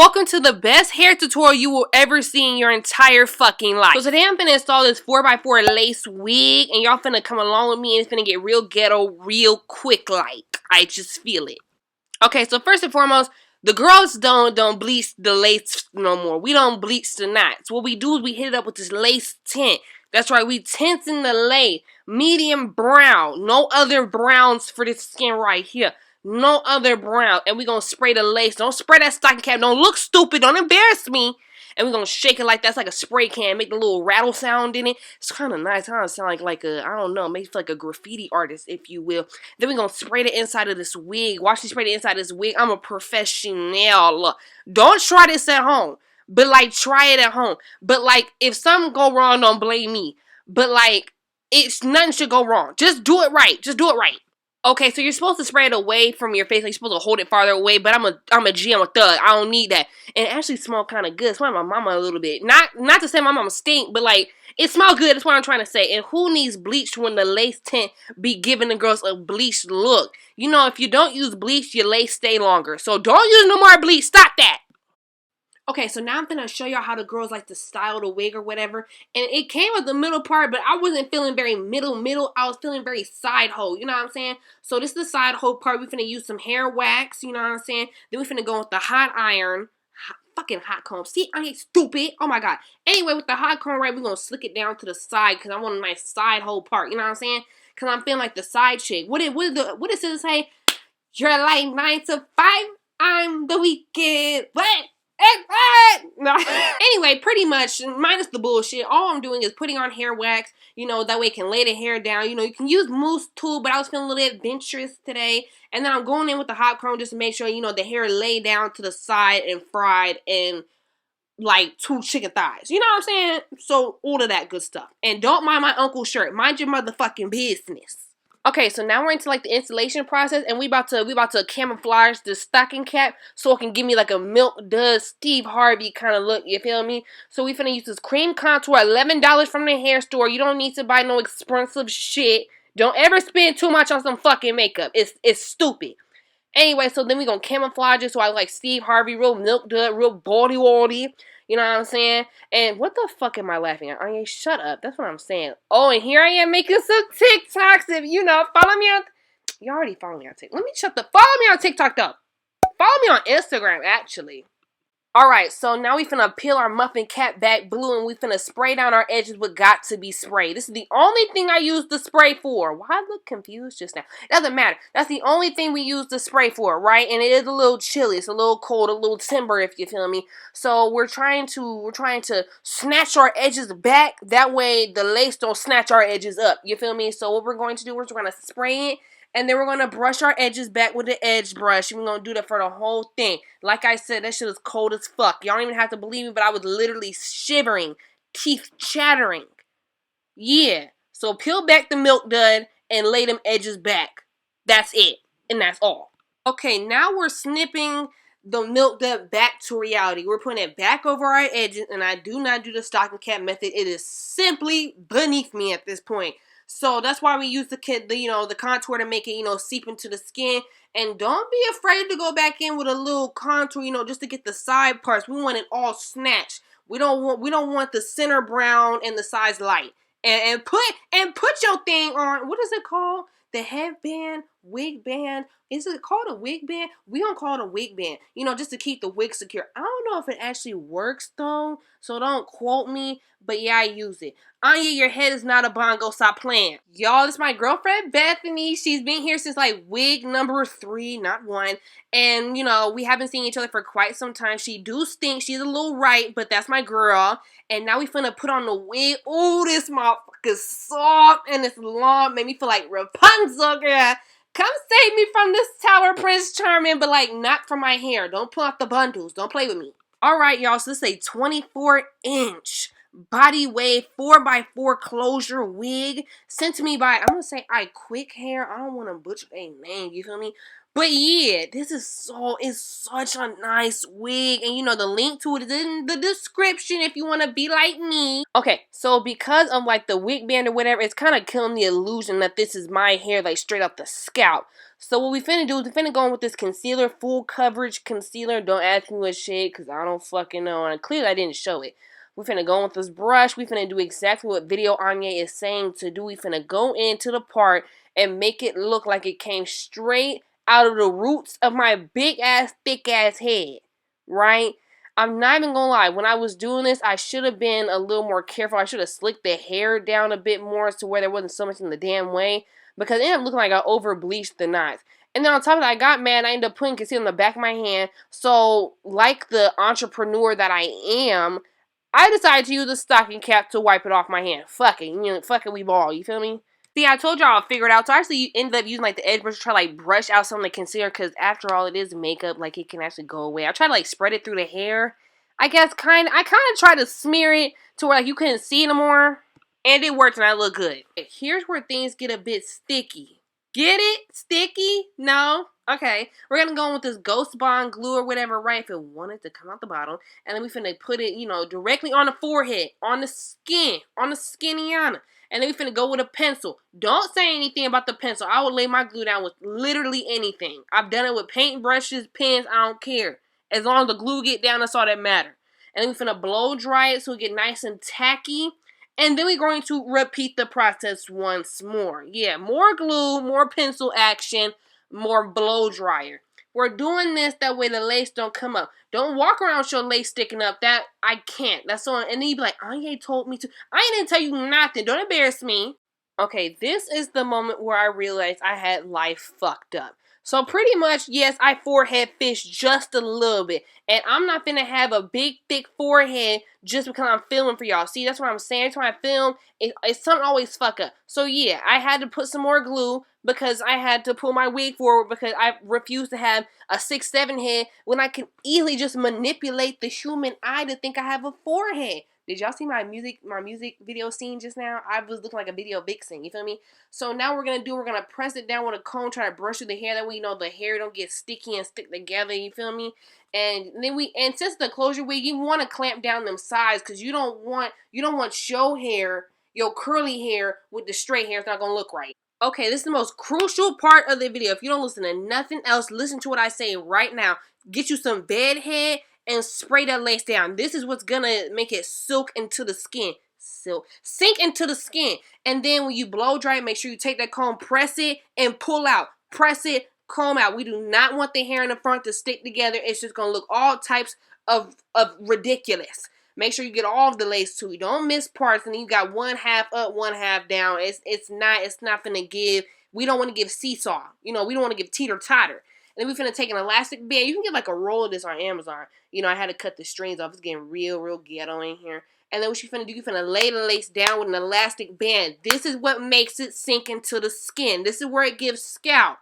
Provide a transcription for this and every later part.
Welcome to the best hair tutorial you will ever see in your entire fucking life. So today I'm finna install this 4x4 lace wig, and y'all finna come along with me, and it's finna get real ghetto real quick like. I just feel it. Okay, so first and foremost, the girls don't bleach the lace no more. We don't bleach the knots. What we do is we hit it up with this lace tint. That's right, we tinting the lace. Medium brown. No other browns for this skin right here. No other brown. And we're going to spray the lace. Don't spray that stocking cap. Don't look stupid. Don't embarrass me. And we're going to shake it like that's like a spray can. Make the little rattle sound in it. It's kind of nice. Kind of sound like a, I don't know, maybe like a graffiti artist, if you will. Then we're going to spray the inside of this wig. Watch me spray the inside of this wig. I'm a professional. Don't try this at home. But, like, try it at home. But, like, if something go wrong, don't blame me. But, like, nothing should go wrong. Just do it right. Just do it right. Okay, so you're supposed to spray it away from your face. Like, you're supposed to hold it farther away, but I'm a G, I'm a thug. I don't need that. And it actually smells kind of good. It's like my mama a little bit. Not to say my mama stink, but, like, it smells good. That's what I'm trying to say. And who needs bleach when the lace tint be giving the girls a bleached look? You know, if you don't use bleach, your lace stay longer. So don't use no more bleach. Stop that. Okay, so now I'm gonna show y'all how the girls like to style the wig or whatever. And it came with the middle part, but I wasn't feeling very middle. I was feeling very side hole, you know what I'm saying? So this is the side hole part. We're finna use some hair wax, you know what I'm saying? Then we're finna go with the hot iron. Fucking hot comb. See, I ain't stupid. Oh my god. Anyway, with the hot comb, right, we're gonna slick it down to the side because I want a nice side hole part, you know what I'm saying? Because I'm feeling like the side chick. What does it say? You're like 9 to 5. I'm the weekend. What? No. Anyway, pretty much, minus the bullshit, all I'm doing is putting on hair wax, you know, that way it can lay the hair down. You know, you can use mousse too, but I was feeling a little adventurous today. And then I'm going in with the hot comb just to make sure, you know, the hair lay down to the side and fried and like 2 chicken thighs. You know what I'm saying? So, all of that good stuff. And don't mind my uncle's shirt. Mind your motherfucking business. Okay, so now we're into like the installation process, and we about to camouflage the stocking cap so it can give me like a Milk Dud Steve Harvey kind of look. You feel me? So we finna use this cream contour, $11 from the hair store. You don't need to buy no expensive shit. Don't ever spend too much on some fucking makeup. It's stupid. Anyway, so then we gonna camouflage it so I look like Steve Harvey, real Milk Dud, real baldy. You know what I'm saying? And what the fuck am I laughing at? Anya, shut up. That's what I'm saying. Oh, and here I am making some TikToks. If you know, follow me on... You already follow me on TikTok. Let me shut the... Follow me on TikTok, though. Follow me on Instagram, actually. Alright, so now we finna peel our muffin cap back blue and we finna spray down our edges with got to be spray. This is the only thing I use the spray for. Why I look confused just now? It doesn't matter. That's the only thing we use the spray for, right? And it is a little chilly. It's a little cold, a little timber, if you feel me. So we're trying to snatch our edges back. That way the lace don't snatch our edges up. You feel me? So what we're going to do is we're going to spray it. And then we're going to brush our edges back with the edge brush. We're going to do that for the whole thing. Like I said, that shit is cold as fuck. Y'all don't even have to believe me, but I was literally shivering. Teeth chattering. Yeah. So peel back the Milk Dud and lay them edges back. That's it. And that's all. Okay, now we're snipping the Milk Dud back to reality. We're putting it back over our edges. And I do not do the stocking cap method. It is simply beneath me at this point. So that's why we use the contour to make it, you know, seep into the skin. And don't be afraid to go back in with a little contour, you know, just to get the side parts. We want it all snatched. We don't want the center brown and the sides light. And put your thing on. What is it called? The headband, wig band. Is it called a wig band? We don't call it a wig band. You know, just to keep the wig secure. I don't know if it actually works though. So don't quote me. But yeah, I use it. Anya, your head is not a bongo. Stop playing. Y'all, this is my girlfriend, Bethany. She's been here since like wig number 3, not 1. And, you know, we haven't seen each other for quite some time. She do stink. She's a little right, but that's my girl. And now we finna put on the wig. Ooh, this motherfucker's soft and it's long. Made me feel like Rapunzel, girl. Come save me from this tower, Prince Charming. But, like, not from my hair. Don't pull out the bundles. Don't play with me. Alright, y'all. So this is a 24-inch body wave 4x4 closure wig sent to me by, I'm gonna say Iqiik hair. I don't want to butcher their name, you feel me? But yeah, it's such a nice wig. And you know, the link to it is in the description if you want to be like me. Okay, so because of like the wig band or whatever, it's kind of killing the illusion that this is my hair like straight up the scalp. So what we finna do is we finna go in with this concealer, full coverage concealer. Don't ask me what shade, because I don't fucking know. And clearly I didn't show it. We finna go in with this brush. We finna do exactly what Video Anya is saying to do. We finna go into the part and make it look like it came straight out of the roots of my big ass, thick ass head. Right? I'm not even gonna lie. When I was doing this, I should have been a little more careful. I should have slicked the hair down a bit more to where there wasn't so much in the damn way. Because it ended up looking like I over bleached the knots. And then on top of that, I got mad. I ended up putting concealer on the back of my hand. So, like the entrepreneur that I am, I decided to use a stocking cap to wipe it off my hand. Fuck it. You know, fuck it, we ball. You feel me? See, I told y'all I'll figure it out. So I actually ended up using like the edge brush to try to like brush out some of the concealer. Because after all, it is makeup. Like, it can actually go away. I tried to like spread it through the hair. I guess I kind of tried to smear it to where like you couldn't see it anymore. And it worked and I look good. Here's where things get a bit sticky. Get it? Sticky? No? Okay. We're going to go in with this Ghost Bond glue or whatever, right? If it wanted to come out the bottom. And then we finna put it, you know, directly on the forehead. On the skin. On the skinniana. And then we finna go with a pencil. Don't say anything about the pencil. I will lay my glue down with literally anything. I've done it with paint brushes, pens, I don't care. As long as the glue get down, that's all that matters. And then we finna blow dry it so it get nice and tacky. And then we're going to repeat the process once more. Yeah, more glue, more pencil action, more blow dryer. We're doing this that way the lace don't come up. Don't walk around with your lace sticking up. That, I can't. That's on. And then you be like, Anya told me to. I didn't tell you nothing. Don't embarrass me. Okay, this is the moment where I realized I had life fucked up. So pretty much, yes, I forehead fished just a little bit. And I'm not finna have a big, thick forehead just because I'm filming for y'all. See, that's what I'm saying. Every time I film, it's something always fuck up. So yeah, I had to put some more glue because I had to pull my wig forward because I refuse to have a 6'7" head when I can easily just manipulate the human eye to think I have a forehead. Did y'all see my music video scene just now? I was looking like a video vixen, you feel me? So now we're going to press it down with a comb, try to brush through the hair. That way, you know, the hair don't get sticky and stick together, you feel me? And then since the closure wig, you want to clamp down them sides because you don't want your hair, your curly hair with the straight hair. It's not going to look right. Okay, this is the most crucial part of the video. If you don't listen to nothing else, listen to what I say right now. Get you some bed head and spray that lace down. This is what's gonna make it silk into the skin. Sink into the skin. And then when you blow dry it, make sure you take that comb, press it, and pull out. Press it, comb out. We do not want the hair in the front to stick together. It's just gonna look all types of ridiculous. Make sure you get all of the lace too. You don't miss parts, and then you got one half up, one half down. It's not gonna give. We don't want to give seesaw. You know, we don't want to give teeter-totter. And then we finna take an elastic band. You can get like a roll of this on Amazon. You know, I had to cut the strings off. It's getting real ghetto in here. And then what you finna do, you finna lay the lace down with an elastic band. This is what makes it sink into the skin. This is where it gives scalp.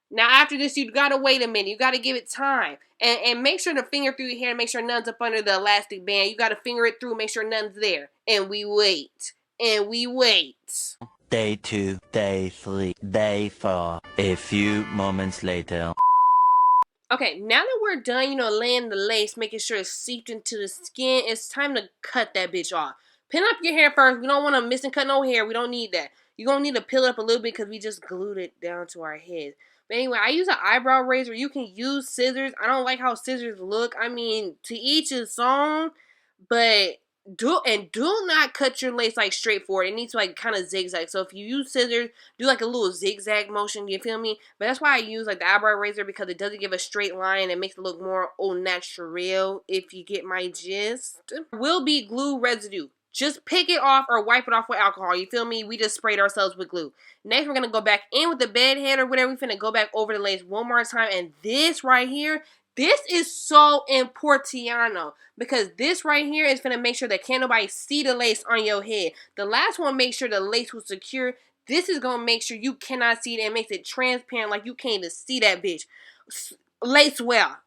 Now, after this, you gotta wait a minute. You gotta give it time. And make sure to finger through your hair. Make sure none's up under the elastic band. You gotta finger it through. Make sure none's there. And we wait. And we wait. Day 2, Day 3, Day 4. A few moments later. Okay, now that we're done, you know, laying the lace, making sure it's seeped into the skin, it's time to cut that bitch off. Pin up your hair first. We don't want to miss and cut no hair. We don't need that. You're going to need to peel it up a little bit because we just glued it down to our heads. But anyway, I use an eyebrow razor. You can use scissors. I don't like how scissors look. I mean, to each his own, but do not cut your lace like straight forward. It needs to like kind of zigzag. So if you use scissors, do like a little zigzag motion. You feel me? But that's why I use like the eyebrow razor, because it doesn't give a straight line. It makes it look more au naturel, if you get my gist. Will be glue residue. Just pick it off or wipe it off with alcohol. You feel me? We just sprayed ourselves with glue. Next, we're going to go back in with the bed head or whatever. We're finna go back over the lace one more time. And this right here, this is so importantiano, because this right here is going to make sure that can't nobody see the lace on your head. The last one, make sure the lace was secure. This is going to make sure you cannot see it and makes it transparent, like you can't even see that bitch. Lace well,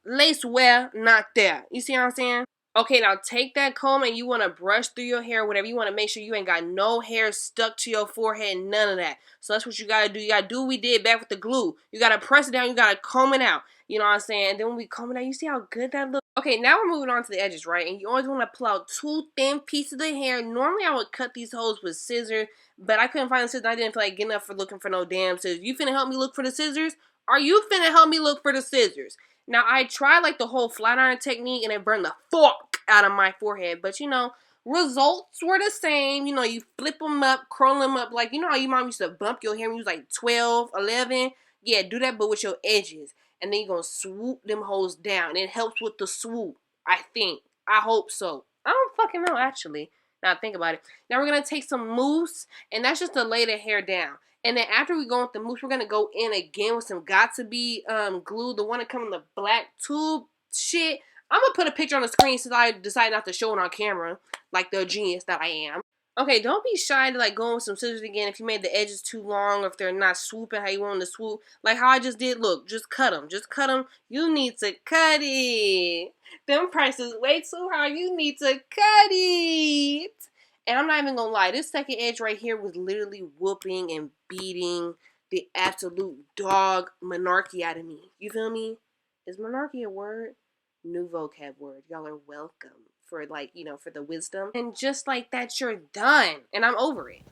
not there. You see what I'm saying? Okay, now take that comb and you want to brush through your hair, whatever. You want to make sure you ain't got no hair stuck to your forehead, none of that. So that's what you got to do. You got to do what we did back with the glue. You got to press it down. You got to comb it out. You know what I'm saying? And then when we comb it out, you see how good that looks? Okay, now we're moving on to the edges, right? And you always want to pull out 2 thin pieces of hair. Normally, I would cut these holes with scissors, but I couldn't find the scissors. I didn't feel like getting up for looking for no damn scissors. You finna help me look for the scissors? Are you finna help me look for the scissors? Now, I tried like the whole flat iron technique and it burned the fuck out of my forehead. But, you know, results were the same. You know, you flip them up, curl them up. Like, you know how your mom used to bump your hair when you was like 12, 11? Yeah, do that, but with your edges. And then you're going to swoop them holes down. It helps with the swoop, I think. I hope so. I don't fucking know, actually. Now, think about it. Now, we're going to take some mousse, and that's just to lay the hair down. And then after we go with the mousse, we're going to go in again with some got-to-be glue. The one that comes in the black tube shit. I'm going to put a picture on the screen since I decided not to show it on camera. Like the genius that I am. Okay, don't be shy to like go with some scissors again if you made the edges too long or if they're not swooping how you want them to swoop. Like how I just did. Look, just cut them. Just cut them. You need to cut it. Them prices way too high. You need to cut it. And I'm not even gonna lie, this second edge right here was literally whooping and beating the absolute dog monarchy out of me. You feel me? Is monarchy a word? New vocab word. Y'all are welcome for like, you know, for the wisdom. And just like that, you're done. And I'm over it.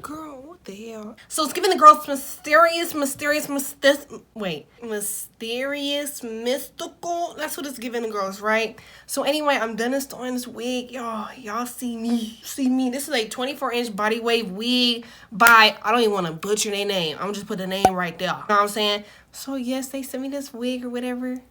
Girl, what the hell? So it's giving the girls mysterious, mystical. That's what it's giving the girls, right? So anyway, I'm done installing this wig. Y'all see me. This is a 24-inch body wave wig by, I don't even want to butcher their name. I'm just put the name right there. You know what I'm saying? So yes, they sent me this wig or whatever.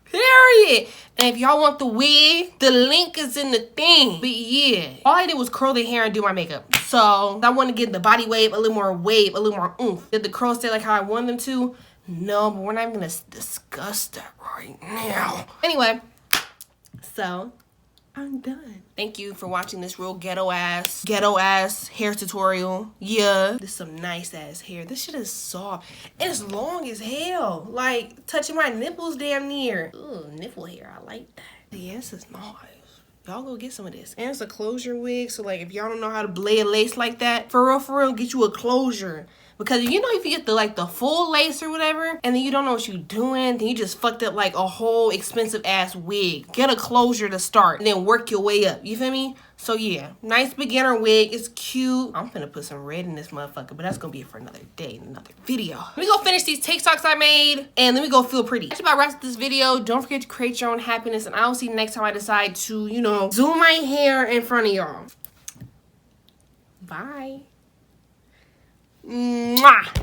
Period. And if y'all want the wig, the link is in the thing. But yeah, all I did was curl the hair and do my makeup. So I want to give the body wave, a little more oomph. Did the curls stay like how I want them to? No, but we're not even gonna discuss that right now. Anyway, so I'm done. Thank you for watching this real ghetto ass hair tutorial. Yeah, this is some nice ass hair. This shit is soft and it's long as hell. Like touching my nipples damn near. Ooh, nipple hair. I like that. Yeah, this is nice. Y'all go get some of this. And it's a closure wig, so like if y'all don't know how to blade a lace like that, for real, get you a closure. Because you know if you get the full lace or whatever, and then you don't know what you're doing, then you just fucked up like a whole expensive ass wig. Get a closure to start, and then work your way up. You feel me? So yeah, nice beginner wig. It's cute. I'm finna put some red in this motherfucker, but that's gonna be it for another day, another video. Let me go finish these TikToks I made, and let me go feel pretty. That's about wraps up this video. Don't forget to create your own happiness, and I'll see you next time I decide to, you know, zoom my hair in front of y'all. Bye. Mwah.